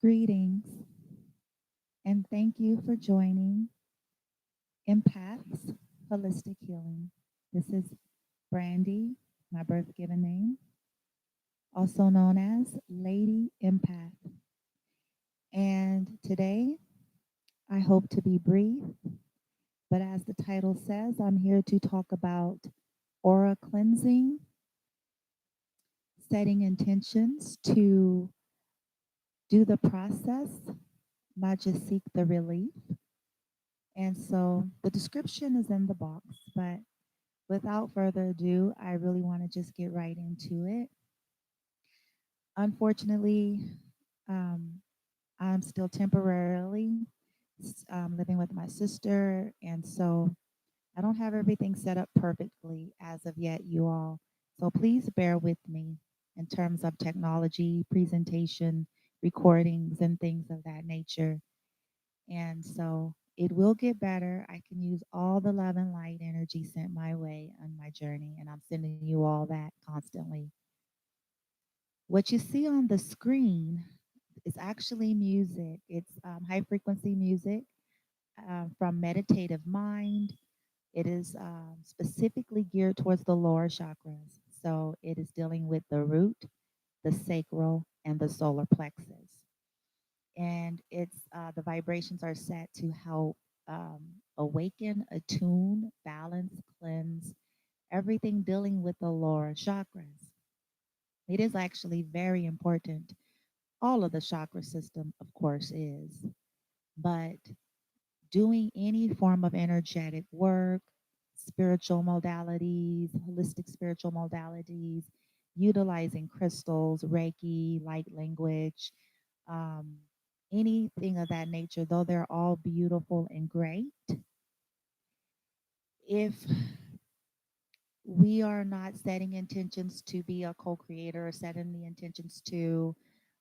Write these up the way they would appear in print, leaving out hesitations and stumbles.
Greetings, and thank you for joining Empaths Holistic Healing. This is Brandy, my birth given name, also known as Lady Empath. And today, I hope to be brief, but as the title says, I'm here to talk about aura cleansing, setting intentions to do the process, not just seek the relief. And so the description is in the box, but without further ado, I really want to just get right into it. Unfortunately, um, I'm still temporarily living with my sister, and so I don't have everything set up perfectly as of yet, you all. So please bear with me in terms of technology, presentation, recordings, and things of that nature. And so it will get better. I can use all the love and light energy sent my way on my journey, and I'm sending you all that constantly. What you see on the screen is actually music. It's high frequency music from Meditative Mind. It is specifically geared towards the lower chakras. So it is dealing with the root, the sacral, and the solar plexus. And it's the vibrations are set to help awaken, attune, balance, cleanse everything dealing with the lower chakras. It is actually very important. All of the chakra system, of course, is, but doing any form of energetic work, spiritual modalities, holistic spiritual modalities, utilizing crystals, Reiki, light language, um, anything of that nature, though they're all beautiful and great, if we are not setting intentions to be a co creator or setting the intentions to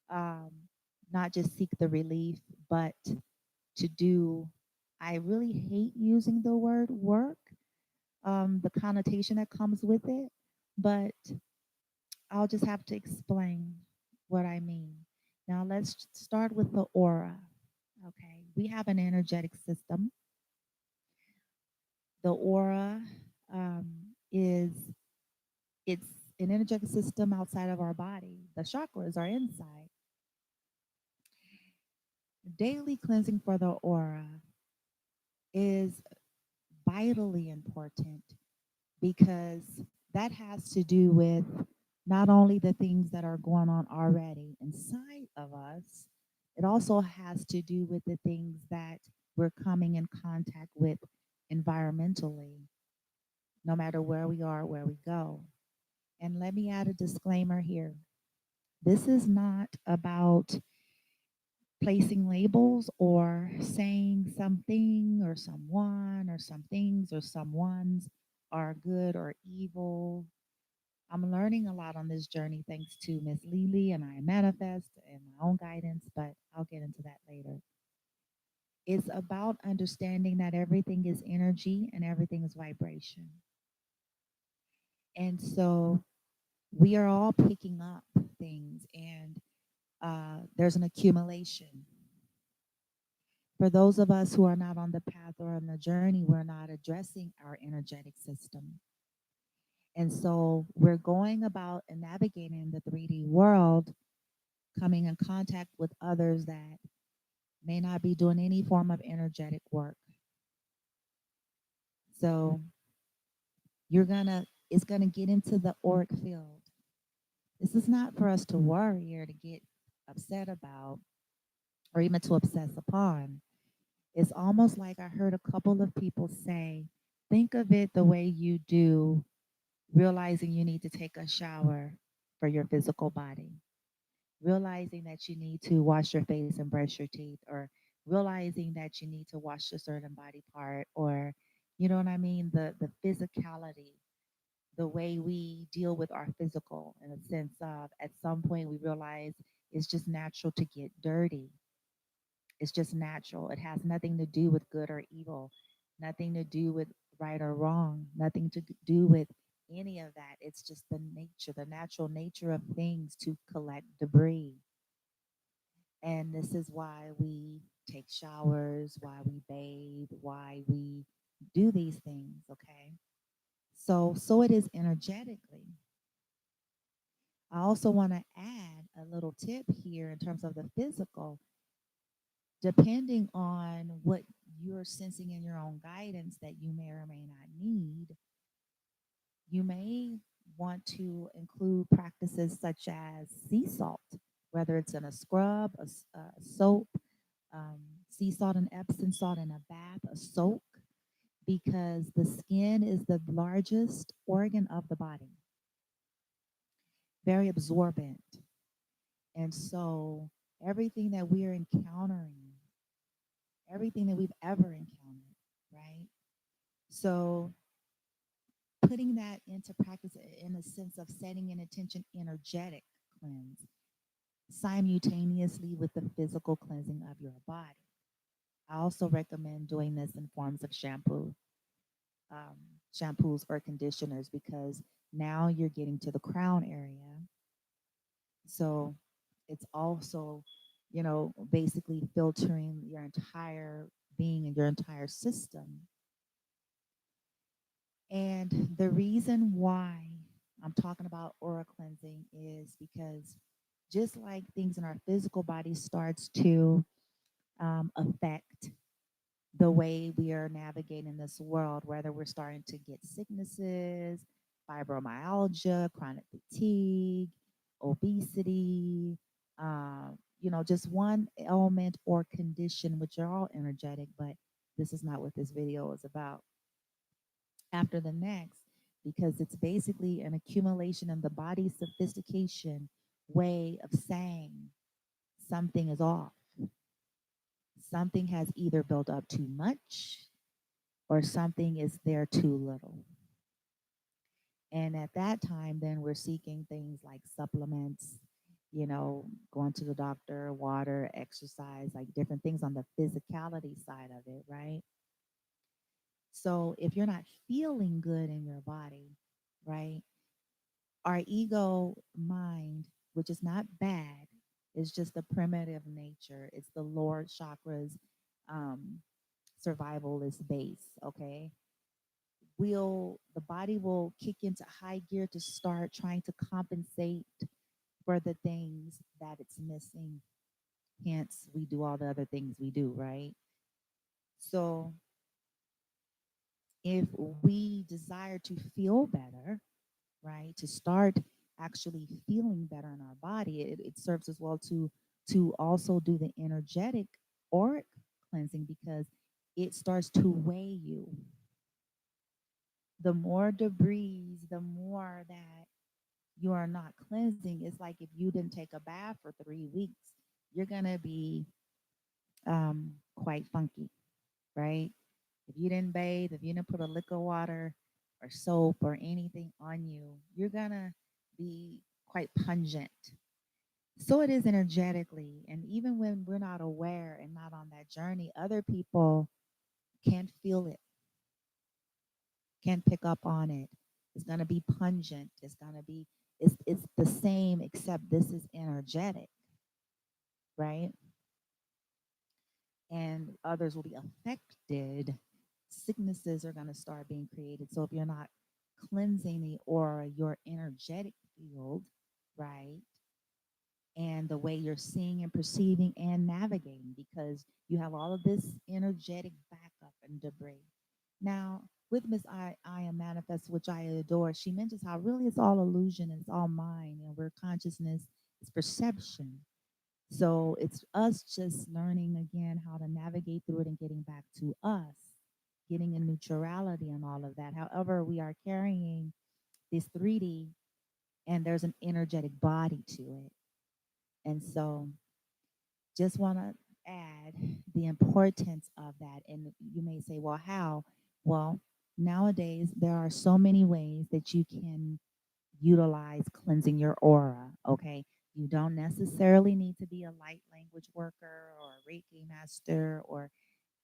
um, not just seek the relief, but to do, I really hate using the word work, the connotation that comes with it, but I'll just have to explain what I mean. Now, let's start with the aura. Okay, we have an energetic system. The aura is it's an energetic system outside of our body. The chakras are inside. Daily cleansing for the aura is vitally important because that has to do with not only the things that are going on already inside of us, it also has to do with the things that we're coming in contact with environmentally, no matter where we are, where we go. And let me add a disclaimer here. This is not about placing labels or saying something or someone or some things or someone's are good or evil. I'm learning a lot on this journey thanks to Miss Lily and I Manifest and my own guidance, but I'll get into that later. It's about understanding that everything is energy and everything is vibration. And so we are all picking up things, and there's an accumulation. For those of us who are not on the path or on the journey, we're not addressing our energetic system. And so we're going about and navigating the 3D world, coming in contact with others that may not be doing any form of energetic work. So it's gonna get into the auric field. This is not for us to worry or to get upset about or even to obsess upon. It's almost like I heard a couple of people say, think of it the way you do realizing you need to take a shower for your physical body, realizing that you need to wash your face and brush your teeth, or realizing that you need to wash a certain body part, or you know what I mean? The physicality, the way we deal with our physical in a sense of at some point we realize it's just natural to get dirty. It's just natural. It has nothing to do with good or evil, nothing to do with right or wrong, nothing to do with any of that. It's just the nature, the natural nature of things to collect debris. And this is why we take showers, why we bathe, why we do these things, okay? So it is energetically. I also want to add a little tip here in terms of the physical. Depending on what you're sensing in your own guidance that you may or may not need, you may want to include practices such as sea salt, whether it's in a scrub, a soap, um, sea salt and Epsom salt in a bath, a soak, because the skin is the largest organ of the body, very absorbent. And so everything that we're encountering, everything that we've ever encountered, right? So putting that into practice in a sense of setting an intention energetic cleanse simultaneously with the physical cleansing of your body. I also recommend doing this in forms of um, shampoos or conditioners because now you're getting to the crown area. So it's also, basically filtering your entire being and your entire system. And the reason why I'm talking about aura cleansing is because just like things in our physical body starts to affect the way we are navigating this world, whether we're starting to get sicknesses, fibromyalgia, chronic fatigue, obesity, just one ailment or condition, which are all energetic, but this is not what this video is about, after the next, because it's basically an accumulation in the body's sophistication way of saying something is off. Something has either built up too much or something is there too little. And at that time, then we're seeking things like supplements, going to the doctor, water, exercise, like different things on the physicality side of it, right? So if you're not feeling good in your body, right, our ego mind, which is not bad, is just the primitive nature. It's the lower chakras, um, survivalist base, okay? The body will kick into high gear to start trying to compensate for the things that it's missing. Hence, we do all the other things we do, right? So, if we desire to feel better, right, to start actually feeling better in our body, it serves as well to also do the energetic auric cleansing because it starts to weigh you. The more debris, the more that you are not cleansing. It's like if you didn't take a bath for 3 weeks, you're gonna be quite funky, right? If you didn't bathe, if you didn't put a liquor water or soap or anything on you, you're gonna be quite pungent. So it is energetically, and even when we're not aware and not on that journey, other people can feel it, can pick up on it. It's gonna be pungent. It's the same except this is energetic, right? And others will be affected. Sicknesses are going to start being created. So if you're not cleansing the aura, your energetic field, right? And the way you're seeing and perceiving and navigating, because you have all of this energetic backup and debris. Now, with I Am Manifest, which I adore, she mentions how really it's all illusion, it's all mind, and where consciousness is perception. So it's us just learning again how to navigate through it and getting back to us, getting in neutrality and all of that. However, we are carrying this 3D and there's an energetic body to it. And so just want to add the importance of that. And you may say, well, how? Well, nowadays there are so many ways that you can utilize cleansing your aura. Okay. You don't necessarily need to be a light language worker or a Reiki master or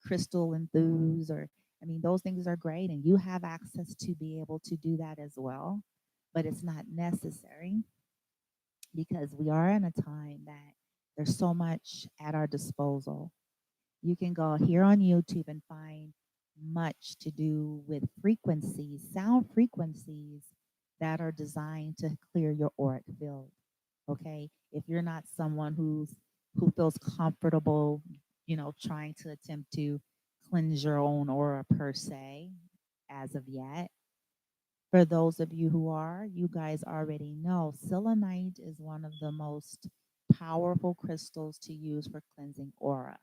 crystal enthused or I mean those things are great and you have access to be able to do that as well, but it's not necessary because we are in a time that There's so much at our disposal. You can go here on YouTube and find much to do with frequencies, sound frequencies that are designed to clear your auric field. Okay. If you're not someone who feels comfortable, trying to attempt to cleanse your own aura per se, as of yet. For those of you who are, you guys already know selenite is one of the most powerful crystals to use for cleansing aura.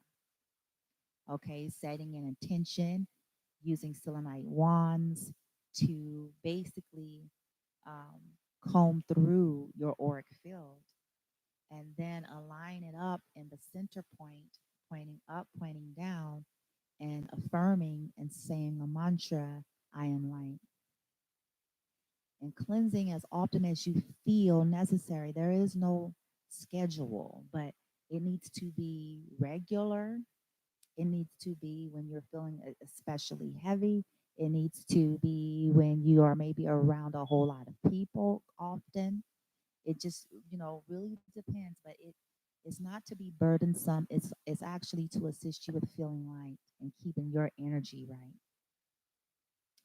Okay, setting an intention using selenite wands to basically um, comb through your auric field and then align it up in the center point, pointing up, pointing down, and affirming and saying a mantra, I am light. And cleansing as often as you feel necessary. There is no schedule, but it needs to be regular. It needs to be when you're feeling especially heavy. It needs to be when you are maybe around a whole lot of people often. It just, really depends, but it's not to be burdensome. It's actually to assist you with feeling light and keeping your energy right.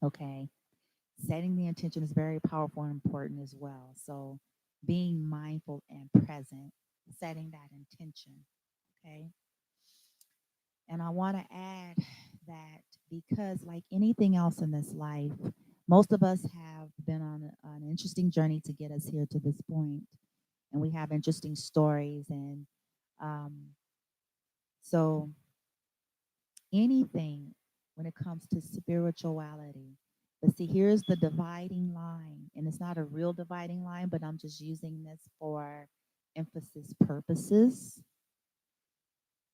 Okay. Setting the intention is very powerful and important as well. So being mindful and present, setting that intention. Okay. And I want to add that because, like anything else in this life, most of us have been on an interesting journey to get us here to this point, and we have interesting stories. And um, so, anything when it comes to spirituality, but see, here's the dividing line, and it's not a real dividing line, but I'm just using this for emphasis purposes.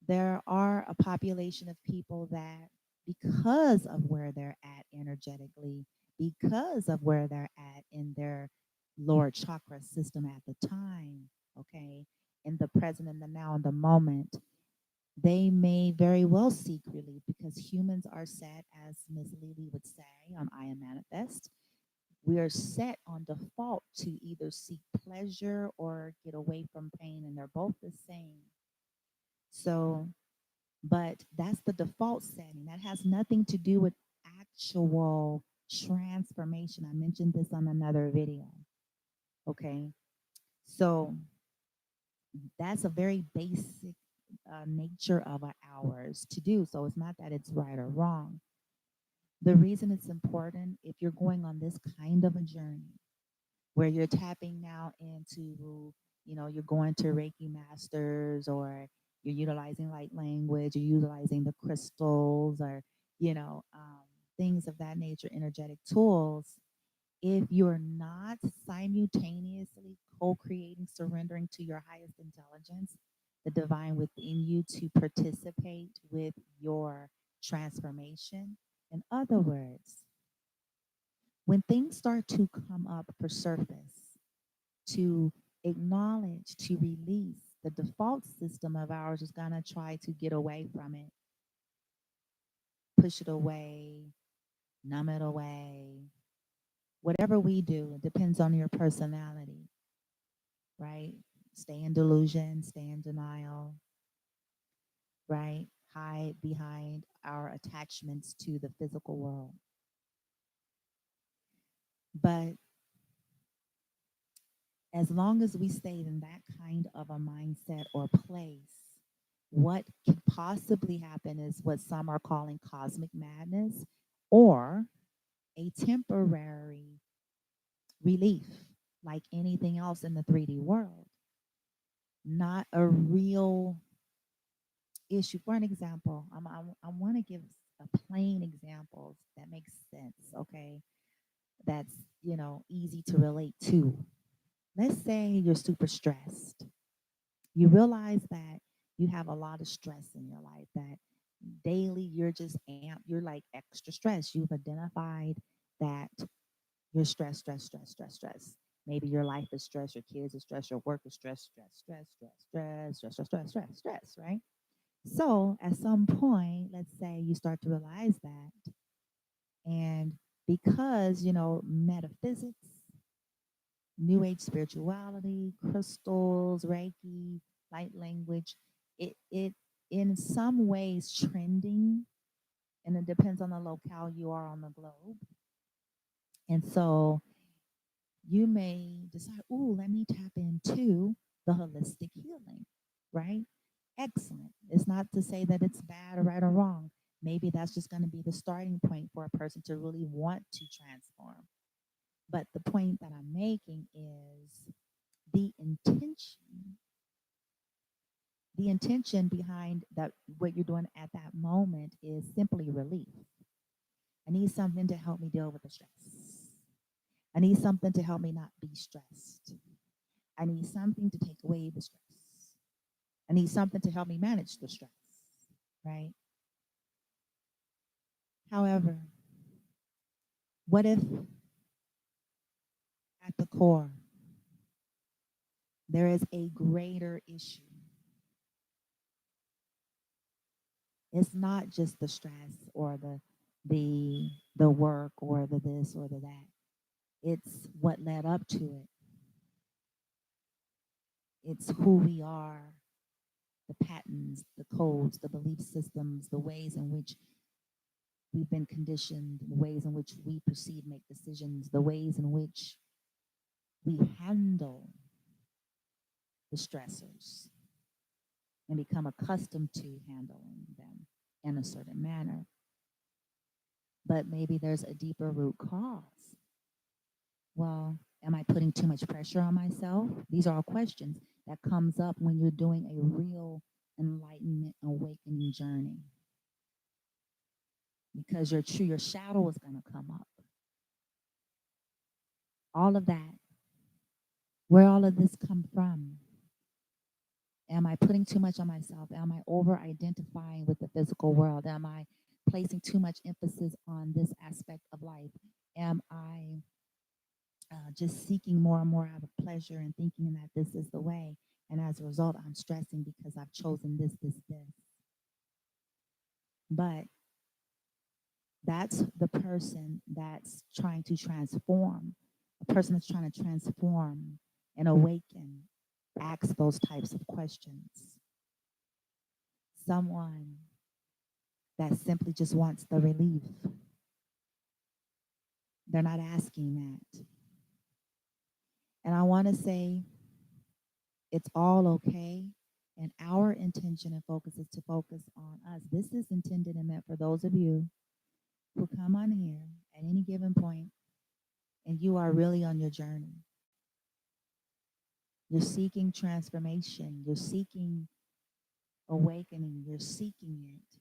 There are a population of people that, because of where they're at energetically, because of where they're at in their lower chakra system at the time, okay, in the present, in the now, in the moment, they may very well seek relief because humans are set, as Ms. Lily would say on I Am Manifest, we are set on default to either seek pleasure or get away from pain, and they're both the same. So, but that's the default setting. That has nothing to do with actual transformation. I mentioned this on another video. Okay. So that's a very basic nature of ours to do. So it's not that it's right or wrong. The reason it's important, if you're going on this kind of a journey where you're tapping now into, you're going to Reiki masters, or you're utilizing light language, you're utilizing the crystals, or, things of that nature, energetic tools. If you're not simultaneously co creating, surrendering to your highest intelligence, the divine within you to participate with your transformation, in other words, when things start to come up for surface, to acknowledge, to release, the default system of ours is going to try to get away from it, push it away, numb it away. Whatever we do, it depends on your personality, right? Stay in delusion, stay in denial, right? Hide behind our attachments to the physical world. But as long as we stay in that kind of a mindset or place, what could possibly happen is what some are calling cosmic madness, or a temporary relief, like anything else in the 3D world, not a real issue. For an example, I want to give a plain example that makes sense, okay? That's, easy to relate to. Let's say you're super stressed. You realize that you have a lot of stress in your life, that daily you're just amped, you're like extra stressed. You've identified that you're stressed, stress, stress, stress, stress. Maybe your life is stress, your kids are stress, your work is stress, stress, stress, stress, stress, stress, stress, stress, stress, stress, right? So at some point, let's say you start to realize that, and because, metaphysics, new age spirituality, crystals, Reiki, light language, it in some ways trending, and it depends on the locale you are on the globe. And so you may decide, oh, let me tap into the holistic healing, right? Excellent. It's not to say that it's bad or right or wrong. Maybe that's just going to be the starting point for a person to really want to transform. But the point that I'm making is the intention, the intention behind that what you're doing at that moment is simply relief. I need something to help me deal with the stress. I need something to help me not be stressed. I need something to take away the stress. I need something to help me manage the stress, right? However, what if at the core there is a greater issue? It's not just the stress or the work or the this or the that. It's what led up to it. It's who we are, the patterns, the codes, the belief systems, the ways in which we've been conditioned, the ways in which we perceive, make decisions, the ways in which we handle the stressors and become accustomed to handling them in a certain manner. But maybe there's a deeper root cause. Well, am I putting too much pressure on myself? These are all questions that comes up when you're doing a real enlightenment awakening journey, because your shadow is going to come up. All of that, where all of this come from? Am I putting too much on myself? Am I over identifying with the physical world? Am I placing too much emphasis on this aspect of life? Am I just seeking more and more out of pleasure and thinking that this is the way? And as a result, I'm stressing because I've chosen this. But that's the person that's trying to transform. A person that's trying to transform and awaken asks those types of questions. Someone that simply just wants the relief, they're not asking that. And I want to say it's all okay. And our intention and focus is to focus on us. This is intended and meant for those of you who come on here at any given point and you are really on your journey. You're seeking transformation, you're seeking awakening, you're seeking it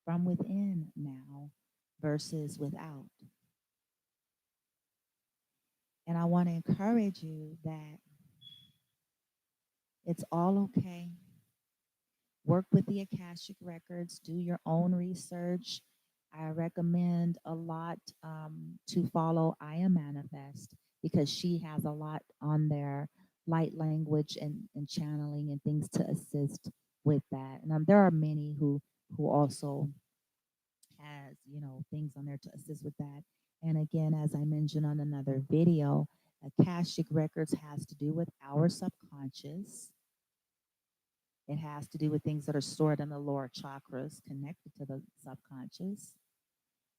from within now versus without. And I want to encourage you that it's all okay. Work with the Akashic Records, do your own research. I recommend a lot to follow I Am Manifest because she has a lot on there, light language and channeling and things to assist with that. And there are many who also has things on there to assist with that. And again, as I mentioned on another video, Akashic Records has to do with our subconscious. It has to do with things that are stored in the lower chakras connected to the subconscious.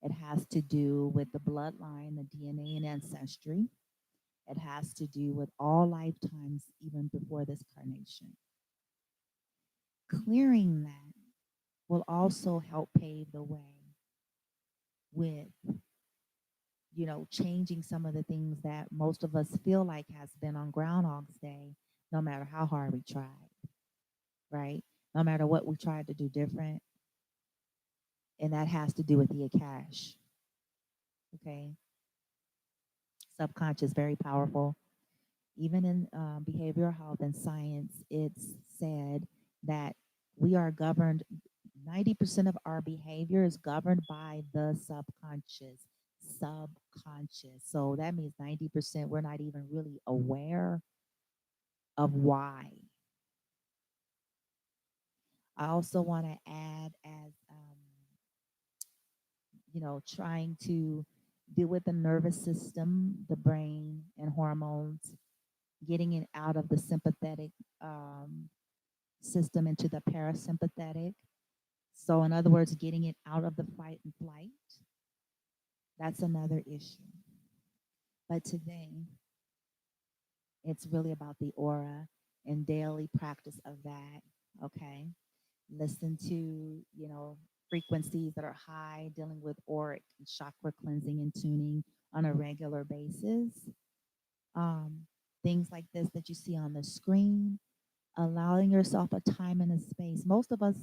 It has to do with the bloodline, the DNA, and ancestry. It has to do with all lifetimes, even before this carnation. Clearing that will also help pave the way with, changing some of the things that most of us feel like has been on Groundhog's Day, no matter how hard we tried, right? No matter what we tried to do different. And that has to do with the Akash. Okay. Subconscious, very powerful. Even in behavioral health and science, it's said that we are governed, 90% of our behavior is governed by the subconscious. Subconscious. So that means 90% we're not even really aware of why. I also want to add, as trying to deal with the nervous system, the brain, and hormones, getting it out of the sympathetic system into the parasympathetic. So, in other words, getting it out of the fight and flight, that's another issue. But today, it's really about the aura and daily practice of that. Okay. Listen to, frequencies that are high, dealing with auric and chakra cleansing and tuning on a regular basis. Um, Things like this that you see on the screen, allowing yourself a time and a space. Most of us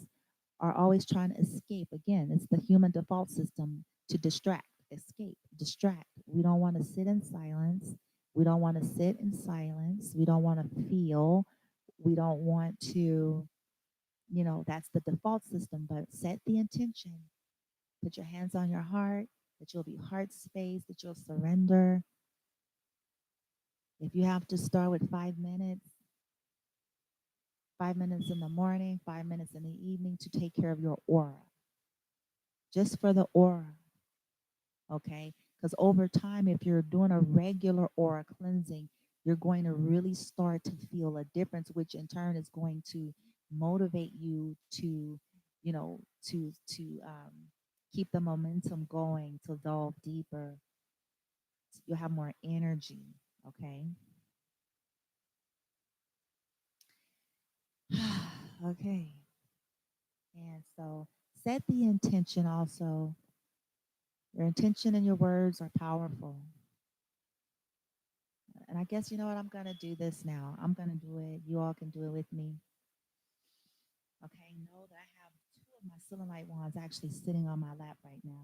are always trying to escape. Again, it's the human default system to distract, escape, distract. We don't want to sit in silence. We don't want to sit in silence. We don't want to feel. We don't want to, that's the default system, but set the intention. Put your hands on your heart, that you'll be heart space, that you'll surrender. If you have to start with 5 minutes, 5 minutes in the morning, 5 minutes in the evening to take care of your aura, just for the aura, okay? Because over time, if you're doing a regular aura cleansing, you're going to really start to feel a difference, which in turn is going to motivate you to, to keep the momentum going, to delve deeper. You'll have more energy, okay? Okay. And so set the intention also. Your intention and your words are powerful. And I guess you know what? I'm going to do this now. I'm going to do it. You all can do it with me. Okay. Know that I have two of my selenite wands actually sitting on my lap right now.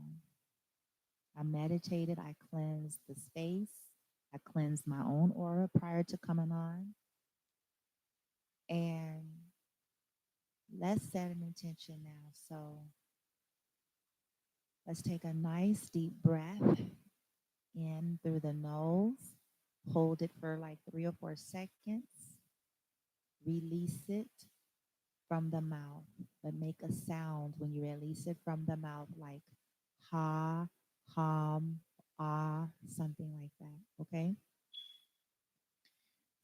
I meditated. I cleansed the space. I cleansed my own aura prior to coming on. And let's set an intention now. So let's take a nice deep breath in through the nose. Hold it for like 3 or 4 seconds. Release it from the mouth, but make a sound when you release it from the mouth, like ha, hum, ah, something like that. Okay.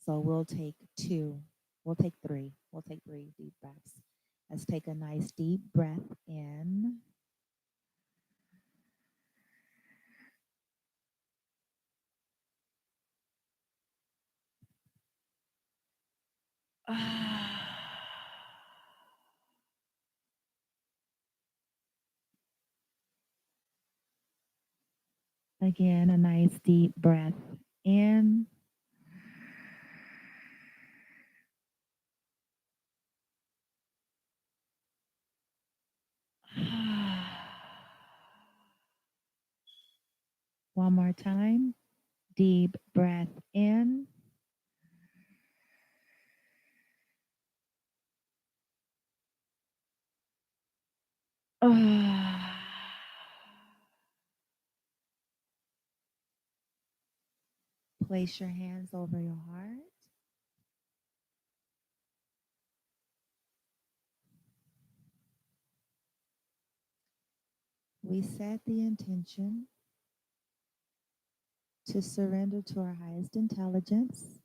So we'll take two. We'll take three. We'll take three deep breaths. Let's take a nice deep breath in. Again, a nice deep breath in. One more time. Deep breath in. Place your hands over your heart. We set the intention to surrender to our highest intelligence.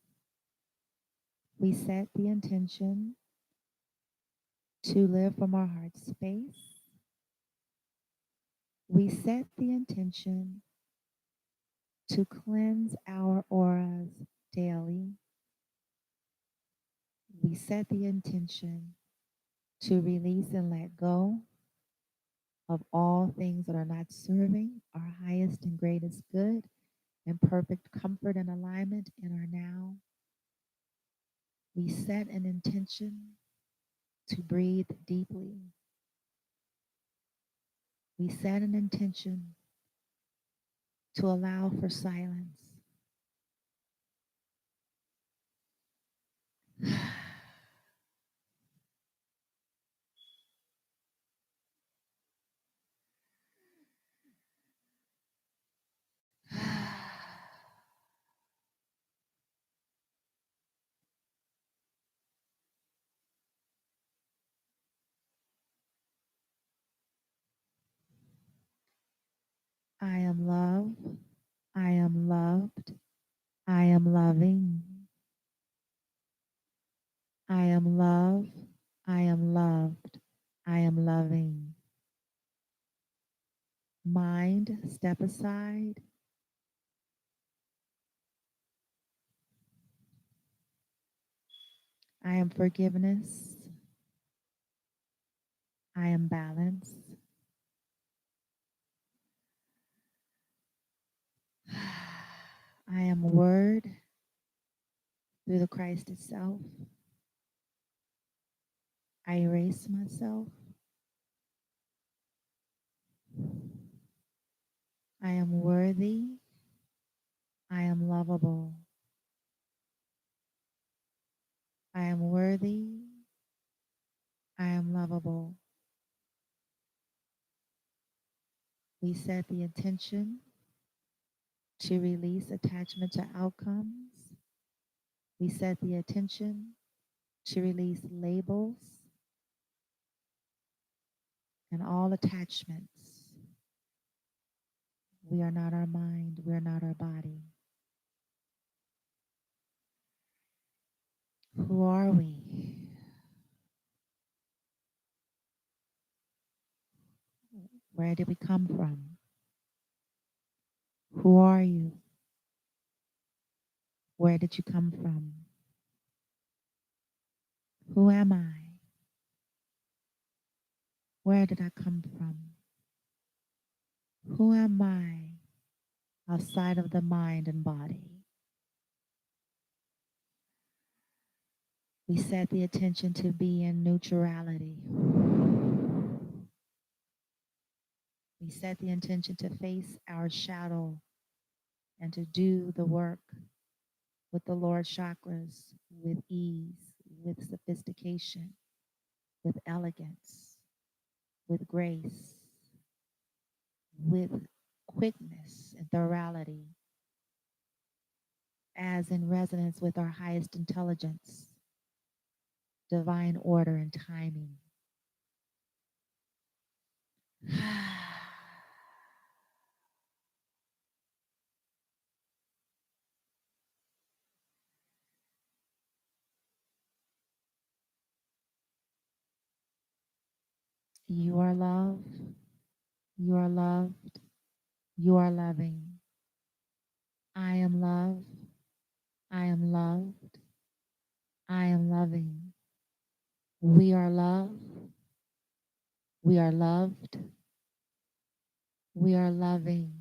We set the intention to live from our heart space. We set the intention to cleanse our auras daily. We set the intention to release and let go of all things that are not serving our highest and greatest good and perfect comfort and alignment in our now. We set an intention to breathe deeply. We set an intention to allow for silence. I am love. I am love. Mind, step aside. I am forgiveness. I am balance. I am word through the Christ itself. I erase myself. I am worthy. I am lovable. I am worthy. I am lovable. We set the intention to release attachment to outcomes. We set the intention to release labels and all attachments. We are not our mind. We are not our body. Who are we? Where did we come from? Who are you? Where did you come from? Who am I? Where did I come from? Who am I outside of the mind and body? We set the attention to be in neutrality. We set the intention to face our shadow and to do the work with the Lord chakras with ease, with sophistication, with elegance, with grace, with quickness and thorality, as in resonance with our highest intelligence, divine order and timing. You are love. You are loved. You are loving. I am love. I am loved. I am loving. We are love. We are loved. We are loving.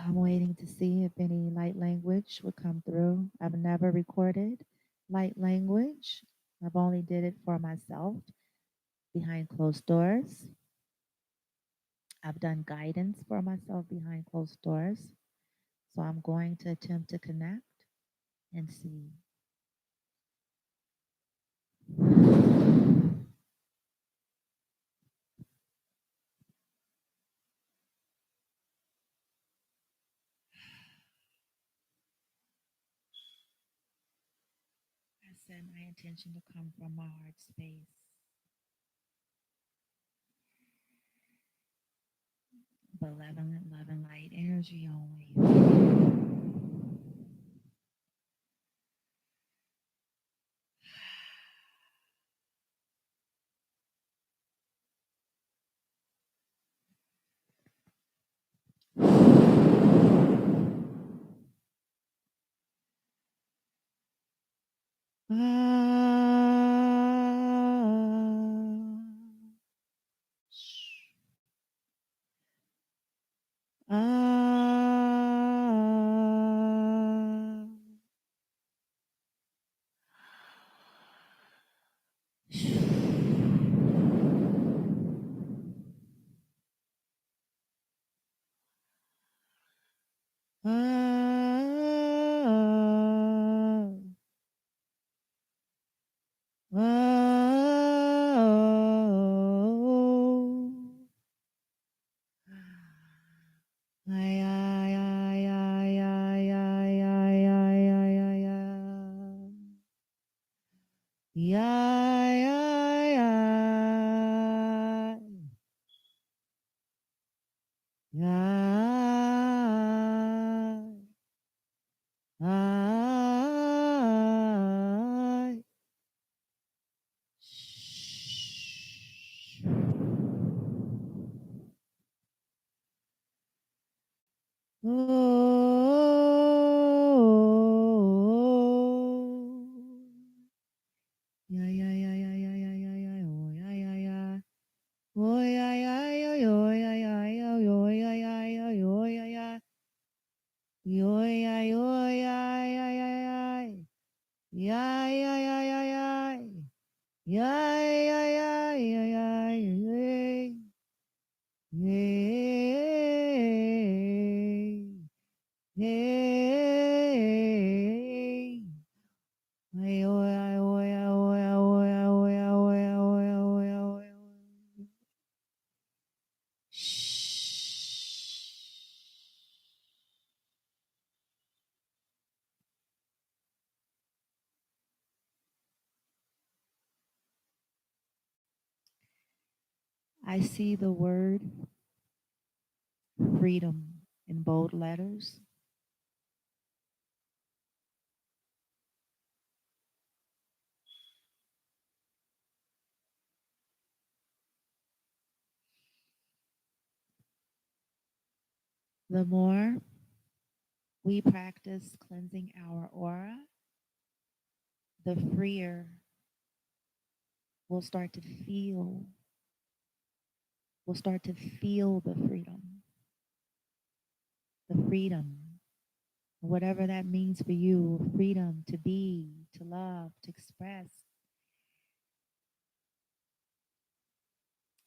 I'm waiting to see if any light language would come through. I've never recorded light language. I've only did it for myself behind closed doors. I've done guidance for myself behind closed doors. So I'm going to attempt to connect and see. I set my intention to come from my heart space. But 11 light energy only. Ah. I see the word freedom in bold letters. The more we practice cleansing our aura, the freer we'll start to feel. We'll start to feel the freedom, whatever that means for you, freedom to be, to love, to express.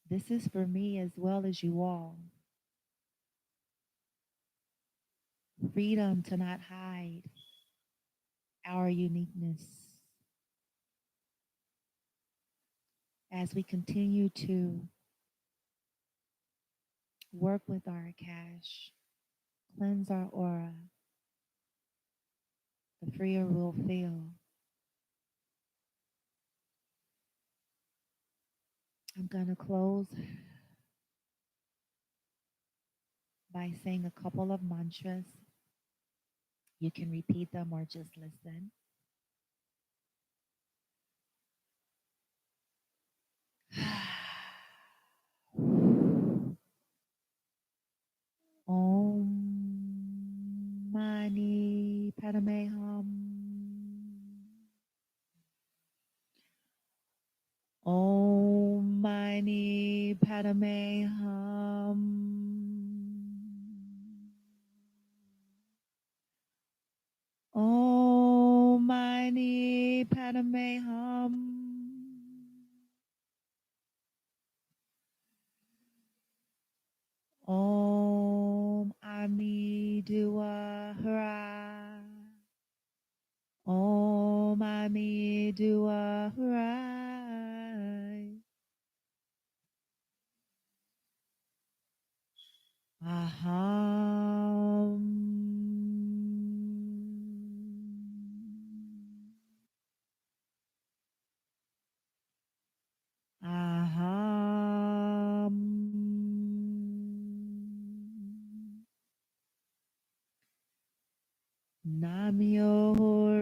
This is for me as well as you all. Freedom to not hide our uniqueness as we continue to work with our cash, cleanse our aura, the freer we'll feel. I'm going to close by saying a couple of mantras. You can repeat them or just listen. Om Mani Padme Hum. Om Mani Padme Hum. Om Mani Padme Hum. Om Ami Dua Hra. Om Ami Dua Hra. Aham. Aham. Namyo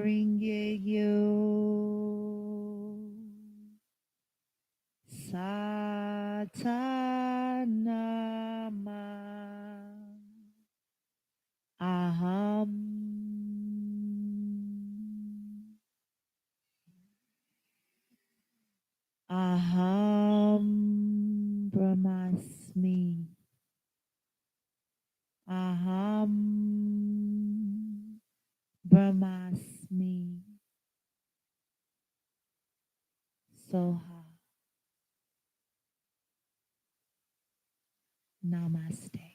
Ringe Yo. Satanama. Aham. Aham Brahmasmi. Aham Brahmasmi. Soha. Namaste.